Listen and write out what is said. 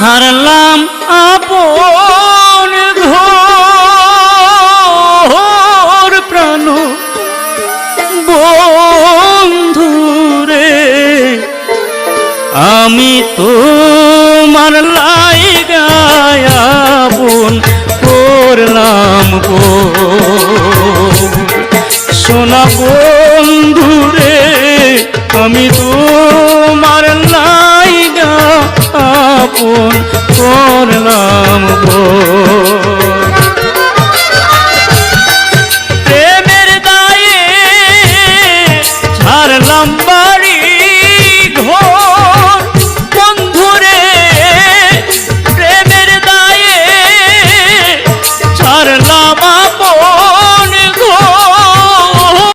হারলাম আপন ঘর প্রাণ বন্ধুরে আমি তোমার লাইগায় আপন করলাম গো সোনা বন্ধুরে আমি তোমার লাইগা আপন করলাম গো